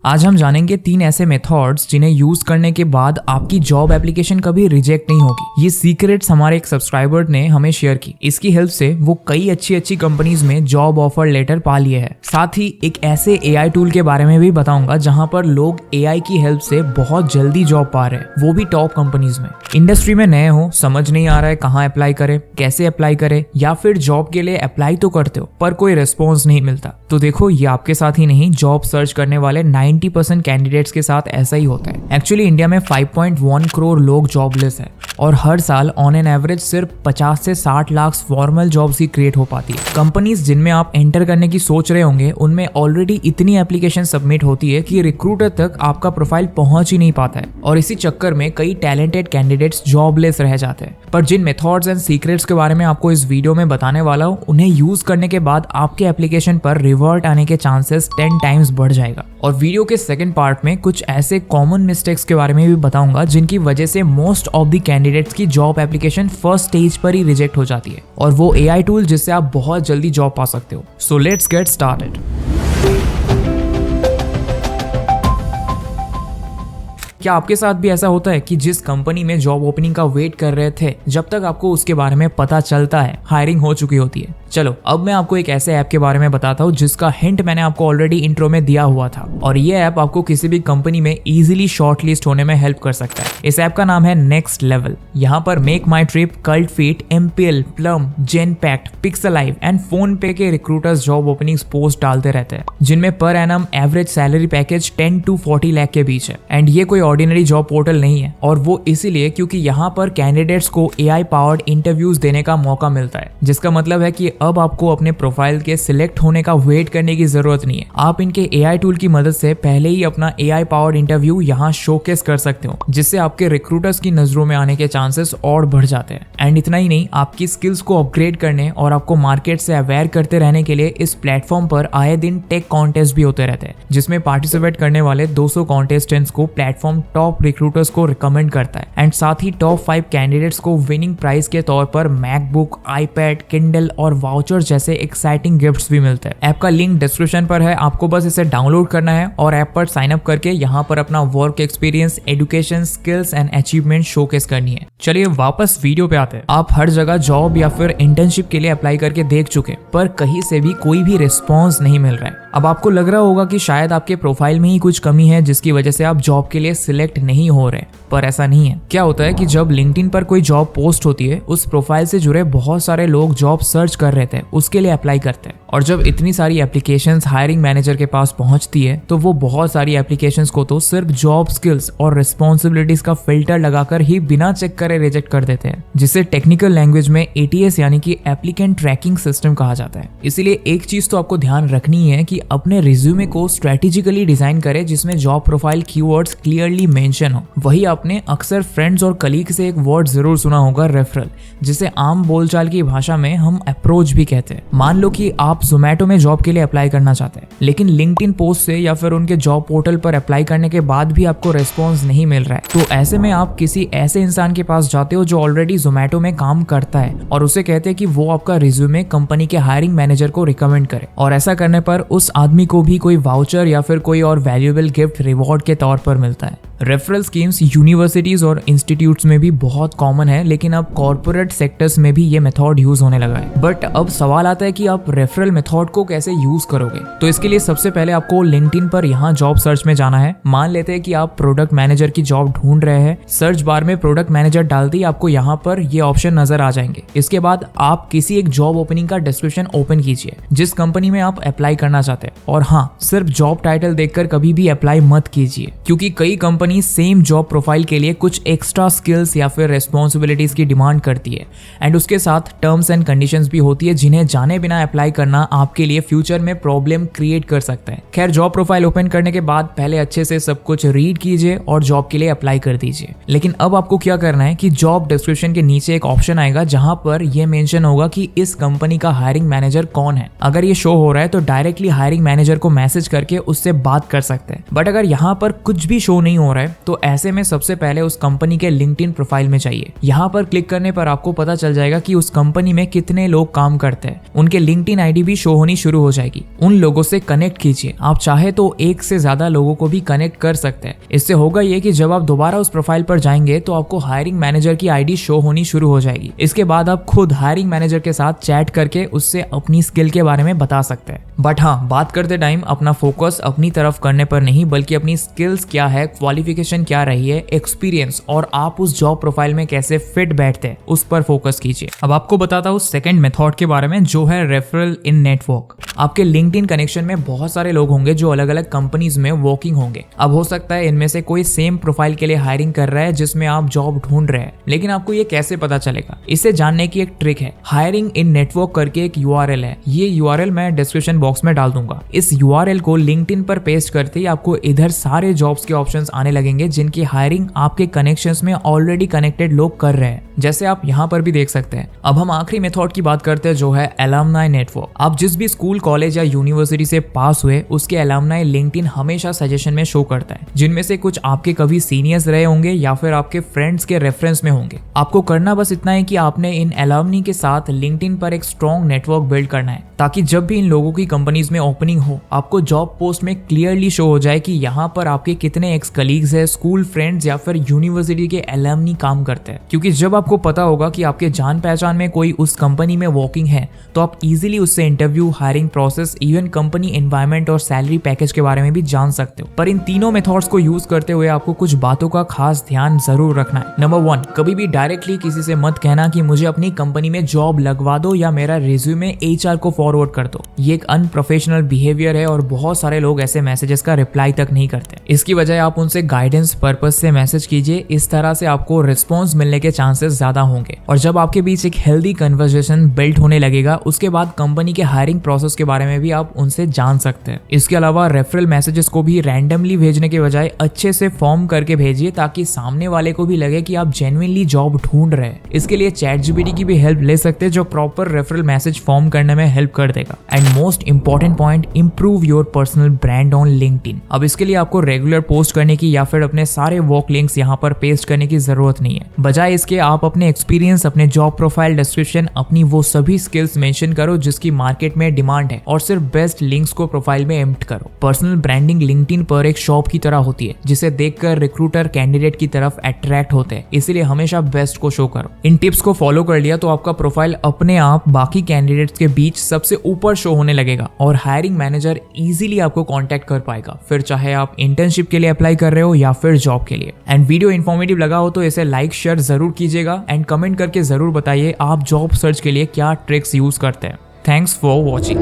आज हम जानेंगे 3 ऐसे मेथड्स जिन्हें यूज करने के बाद आपकी जॉब एप्लीकेशन कभी रिजेक्ट नहीं होगी। ये सीक्रेट्स हमारे एक सब्सक्राइबर ने हमें शेयर की। इसकी हेल्प से वो कई अच्छी कंपनीज में जॉब ऑफर लेटर पा लिए हैं। साथ ही एक ऐसे एआई टूल के बारे में भी बताऊंगा जहां पर लोग एआई की हेल्प से बहुत जल्दी जॉब पा रहे हैं, वो भी टॉप कंपनीज में। इंडस्ट्री में नए हो, समझ नहीं आ रहा है कहाँ अप्लाई करे, कैसे अप्लाई करे, या फिर जॉब के लिए अप्लाई तो करते हो पर कोई रिस्पॉन्स नहीं मिलता, तो देखो ये आपके साथ ही नहीं, जॉब सर्च करने वाले 90% कैंडिडेट्स के साथ ऐसा ही होता है। एक्चुअली इंडिया में 5.1 करोड़ लोग जॉबलेस है और हर साल ऑन एन एवरेज सिर्फ 50 से 60 लाख फॉर्मल जॉब्स ही क्रिएट हो पाती है। कंपनीज जिनमें आप एंटर करने की सोच रहे होंगे उनमें ऑलरेडी इतनी एप्लीकेशन सबमिट होती है कि रिक्रूटर तक आपका प्रोफाइल पहुंच ही नहीं पाता है और इसी चक्कर में कई टैलेंटेड कैंडिडेट्स जॉबलेस रह जाते हैं। पर जिन मेथड्स एंड सीक्रेट्स के बारे में आपको इस वीडियो में बताने वाला हूं, उन्हें यूज करने के बाद आपके एप्लीकेशन पर रिवर्ट आने के चांसेस 10 टाइम्स बढ़ जाएगा। और वीडियो के सेकंड पार्ट में कुछ ऐसे कॉमन मिस्टेक्स के बारे में भी बताऊंगा जिनकी वजह से मोस्ट ऑफ द कैंडिडेट्स की जॉब एप्लीकेशन फर्स्ट स्टेज पर ही रिजेक्ट हो जाती है, और वो एआई टूल जिससे आप बहुत जल्दी जॉब पा सकते हो। So let's get started. क्या आपके साथ भी ऐसा होता है कि जिस कंपनी में जॉब ओपनिंग का वेट कर रहे थे, जब तक आपको उसके बारे में पता चलता है हायरिंग हो चुकी होती है? चलो अब मैं आपको एक ऐसे ऐप के बारे में बताता हूँ जिसका हिंट मैंने आपको ऑलरेडी इंट्रो में दिया हुआ था, और ये ऐप आपको किसी भी कंपनी में इजीली शॉर्टलिस्ट होने में हेल्प कर सकता है। इस ऐप का नाम है नेक्स्ट लेवल। यहाँ पर make my trip, cult fit, MPL, Plum, Genpact, Pixelive and PhonePe के रिक्रूटर्स जॉब ओपनिंग्स पोस्ट डालते रहते हैं, जिनमें per annum average salary package 10 to 40 lakh के बीच है। एंड ये कोई ऑर्डिनरी जॉब पोर्टल नहीं है, और वो इसीलिए क्योंकि यहाँ पर कैंडिडेट्स को एआई पावर्ड इंटरव्यूज देने का मौका मिलता है, जिसका मतलब है कि अब आपको अपने प्रोफाइल के सिलेक्ट होने का वेट करने की जरूरत नहीं है। आप इनके एआई टूल की मदद से पहले ही अपना एआई पावर्ड इंटरव्यू यहाँ शोकेस कर सकते हो, जिससे आपके रिक्रूटर्स की नजरों में आने के चांसेस और बढ़ जाते हैं। एंड इतना ही नहीं, आपकी स्किल्स को अपग्रेड करने और आपको मार्केट से अवेयर करते रहने के लिए इस प्लेटफॉर्म पर आए दिन टेक कॉन्टेस्ट भी होते रहते हैं, जिसमें पार्टिसिपेट करने वाले 200 कॉन्टेस्टेंट्स को प्लेटफॉर्म टॉप रिक्रूटर्स को रिकमेंड करता है। एंड साथ ही टॉप 5 कैंडिडेट्स को विनिंग प्राइज के तौर पर मैकबुक, आईपैड, किंडल और वाउचर जैसे एक्साइटिंग गिफ्ट्स भी मिलते हैं। ऐप का लिंक डिस्क्रिप्शन पर है, आपको बस इसे डाउनलोड करना है और ऐप पर साइन अप करके यहाँ पर अपना work experience, education, skills and achievement showcase करनी है। चलिए वापस वीडियो पे आते हैं। आप हर जगह जॉब या फिर इंटर्नशिप के लिए अप्लाई करके देख चुके, पर कहीं से भी कोई भी रिस्पॉन्स नहीं मिल रहा है। अब आपको लग रहा होगा कि शायद आपके प्रोफाइल में ही कुछ कमी है जिसकी वजह से आप जॉब के लिए सिलेक्ट नहीं हो रहे, पर ऐसा नहीं है। क्या होता है कि जब लिंक्डइन पर कोई जॉब पोस्ट होती है, उस प्रोफाइल से जुड़े बहुत सारे लोग जॉब सर्च कर रहे थे, उसके लिए अप्लाई करते हैं, और जब इतनी सारी एप्लीकेशंस हायरिंग मैनेजर के पास पहुंचती है तो वो बहुत सारी एप्लीकेशंस को तो सिर्फ जॉब स्किल्स और रिस्पॉन्सिबिलिटीज का फिल्टर लगाकर ही बिना चेक करे रिजेक्ट कर देते हैं, जिसे टेक्निकल लैंग्वेज में एटीएस यानी कि एप्लीकेंट ट्रैकिंग सिस्टम कहा जाता है। इसीलिए एक चीज तो आपको ध्यान रखनी है कि अपने रिज्यूमे को स्ट्रेटेजिकली डिजाइन करें जिसमें job profile keywords clearly mention हो। वही आपने अक्सर फ्रेंड्स और कलीग से एक वर्ड जरूर सुना होगा, रेफरल, जिसे आम बोलचाल की भाषा में हम अप्रोच भी कहते हैं। मान लो कि आप जोमेटो में जॉब के लिए अप्लाई करना चाहते हैं, लेकिन लिंक्डइन पोस्ट से या फिर उनके जॉब पोर्टल पर अप्लाई करने के बाद भी आपको रिस्पॉन्स नहीं मिल रहा है, तो ऐसे में आप किसी ऐसे इंसान के पास जाते हो जो ऑलरेडी जोमेटो में काम करता है और उसे कहते हैं कि वो आपका रिज्यूमे कंपनी के हायरिंग मैनेजर को रिकमेंड करे। और ऐसा करने पर उस आदमी को भी कोई वाउचर या फिर कोई और वैल्यूएबल गिफ्ट रिवॉर्ड के तौर पर मिलता है। रेफरल स्कीम्स यूनिवर्सिटीज और इंस्टीट्यूट्स में भी बहुत कॉमन है, लेकिन अब कॉर्पोरेट सेक्टर्स में भी ये मेथड यूज होने लगा है। बट अब सवाल आता है कि आप रेफरल मेथड को कैसे यूज करोगे। तो इसके लिए सबसे पहले आपको लिंक्डइन पर यहाँ जॉब सर्च में जाना है। मान लेते हैं कि आप प्रोडक्ट मैनेजर की जॉब ढूंढ रहे हैं। सर्च बार में प्रोडक्ट मैनेजर डालते ही आपको यहाँ पर ये ऑप्शन नजर आ जाएंगे। इसके बाद आप किसी एक जॉब ओपनिंग का डिस्क्रिप्शन ओपन कीजिए जिस कंपनी में आप अप्लाई करना चाहते हैं, और हाँ, सिर्फ जॉब टाइटल देखकर कभी भी अप्लाई मत कीजिए, क्योंकि कई कंपनी सेम जॉब प्रोफाइल के लिए कुछ एक्स्ट्रा स्किल्स या फिर रिस्पॉन्सिबिलिटीज की डिमांड करती है, एंड उसके साथ टर्म्स एंड कंडीशंस भी होती है जिन्हें जाने बिना अप्लाई करना आपके लिए फ्यूचर में प्रॉब्लम क्रिएट कर सकता है। खैर, जॉब प्रोफाइल ओपन करने के बाद पहले अच्छे से सब कुछ रीड कीजिए और जॉब के लिए अप्लाई कर दीजिए। लेकिन अब आपको क्या करना है कि जॉब डिस्क्रिप्शन के नीचे एक ऑप्शन आएगा जहां पर यह मेंशन होगा कि इस कंपनी का हायरिंग मैनेजर कौन है। अगर ये शो हो रहा है तो डायरेक्टली हायरिंग मैनेजर को मैसेज करके उससे बात कर सकते हैं। बट अगर यहाँ पर कुछ भी शो नहीं हो रहा रहा है तो ऐसे में सबसे पहले उस कंपनी के लिंक्डइन प्रोफाइल में चाहिए। यहाँ पर क्लिक करने पर आपको पता चल जाएगा कि उस कंपनी में कितने लोग काम करते हैं। उनके लिंक्डइन आईडी भी शो होनी शुरू हो जाएगी। उन लोगों से कनेक्ट कीजिए। आप चाहे तो एक से ज्यादा लोगों को भी कनेक्ट कर सकते हैं। इससे होगा ये कि जब आप दोबारा उस प्रोफाइल पर जाएंगे तो आपको हायरिंग मैनेजर की आईडी शो होनी शुरू हो जाएगी। इसके बाद आप खुद हायरिंग मैनेजर के साथ चैट करके उससे अपनी स्किल के बारे में बता सकते हैं। बट हाँ, बात करते टाइम अपना फोकस अपनी तरफ करने पर नहीं बल्कि अपनी स्किल्स क्या है, क्वालिफिकेशन क्या रही है, एक्सपीरियंस और आप उस जॉब प्रोफाइल में कैसे फिट बैठते हैं उस पर फोकस कीजिए। अब आपको बताता हूँ सेकंड मेथड के बारे में जो है रेफरल इन नेटवर्क। आपके लिंक्डइन कनेक्शन में बहुत सारे लोग होंगे जो अलग अलग कंपनीज में वर्किंग होंगे। अब हो सकता है इनमें से कोई सेम प्रोफाइल के लिए हायरिंग कर रहा है जिसमें आप जॉब ढूंढ रहे हैं, लेकिन आपको ये कैसे पता चलेगा? इसे जानने की एक ट्रिक है। हायरिंग इन नेटवर्क करके एक URL है। ये URL मैं डिस्क्रिप्शन बॉक्स में डाल दूंगा। इस URL को लिंक्डइन पर पेस्ट करते ही आपको इधर सारे जॉब्स के ऑप्शंस आने लगेंगे जिनकी हायरिंग आपके कनेक्शंस में ऑलरेडी कनेक्टेड लोग कर रहे हैं, जैसे आप यहाँ पर भी देख सकते हैं। अब हम आखिरी मेथड की बात करते हैं जो है एलुमनाई नेटवर्क। आप जिस भी स्कूल, कॉलेज या यूनिवर्सिटी से पास हुए उसके एलुमनाई लिंक्डइन हमेशा सजेशन में शो करता है, जिनमें से कुछ आपके कभी सीनियर्स रहे होंगे या फिर आपके फ्रेंड्स के रेफरेंस में होंगे। आपको करना बस इतना है कि आपने इन एलुमनी के साथ लिंक्डइन पर एक स्ट्रॉन्ग नेटवर्क बिल्ड करना है, ताकि जब भी इन लोगों की कंपनीज में ओपनिंग हो आपको जॉब पोस्ट में क्लियरली शो हो जाए कि यहाँ पर आपके कितने एक्स कलीग्स है, स्कूल फ्रेंड्स या फिर यूनिवर्सिटी के एलुमनी काम करते हैं। क्योंकि जब आपको पता होगा कि आपके जान पहचान में कोई उस कंपनी में वर्किंग है तो आप इजीली उससे interview, hiring process, even company environment और सैलरी पैकेज के बारे में भी जान सकते हो। पर इन तीनों मेथड्स को यूज करते हुए आपको कुछ बातों का खास ध्यान जरूर रखना है। नंबर 1, कभी भी डायरेक्टली किसी से मत कहना कि मुझे अपनी कंपनी में जॉब लगवा दो या मेरा रिज्यूमे HR को फॉरवर्ड कर दो। ये एक अनप्रोफेशनल बिहेवियर है और बहुत सारे लोग ऐसे मैसेजेस का रिप्लाई तक नहीं करते। इसकी वजह आप उनसे गाइडेंस पर्पज से मैसेज कीजिए। इस तरह से आपको रिस्पॉन्स मिलने के चांसेस ज्यादा होंगे और जब आपके बीच एक हेल्दी कन्वर्सेशन बिल्ड होने लगेगा उसके बाद कंपनी के हायरिंग प्रोसेस के बारे में भी आप उनसे जान सकते हैं। इसके अलावा रेफरल मैसेजेस को भी रैंडमली भेजने के बजाय अच्छे से फॉर्म करके भेजिए ताकि सामने वाले को भी लगे कि आप जेन्युइनली जॉब ढूंढ रहे हैं। इसके लिए ChatGPT की भी हेल्प ले सकते हैं जो प्रॉपर रेफरल मैसेज फॉर्म करने में हेल्प कर देगा। And most important point, improve your personal brand on LinkedIn. अब इसके लिए आपको रेगुलर पोस्ट करने की या फिर अपने सारे वर्क लिंक्स यहाँ पर पेस्ट करने की जरूरत नहीं है। बजाय इसके आप अपने एक्सपीरियंस, अपने जॉब प्रोफाइल डिस्क्रिप्शन, अपनी वो सभी स्किल्स मेंशन करो जिसकी मार्केट में डिमांड है और सिर्फ बेस्ट लिंक्स को प्रोफाइल में एम्प्ट करो। पर्सनल ब्रांडिंग लिंक्डइन पर एक शॉप की तरह होती है जिसे देखकर रिक्रूटर कैंडिडेट की तरफ अट्रैक्ट होते हैं, इसीलिए हमेशा बेस्ट को शो करो। इन टिप्स को फॉलो कर लिया तो आपका प्रोफाइल अपने आप बाकी कैंडिडेट्स के बीच सबसे ऊपर शो होने लगेगा और हायरिंग मैनेजर इजीली आपको कांटेक्ट कर पाएगा, फिर चाहे आप इंटर्नशिप के लिए अप्लाई कर रहे हो या फिर जॉब के लिए। एंड वीडियो इन्फॉर्मेटिव लगा हो तो इसे लाइक शेयर जरूर कीजिएगा एंड कमेंट करके जरूर बताइए आप जॉब सर्च के लिए क्या ट्रिक्स यूज करते हैं। Thanks for watching.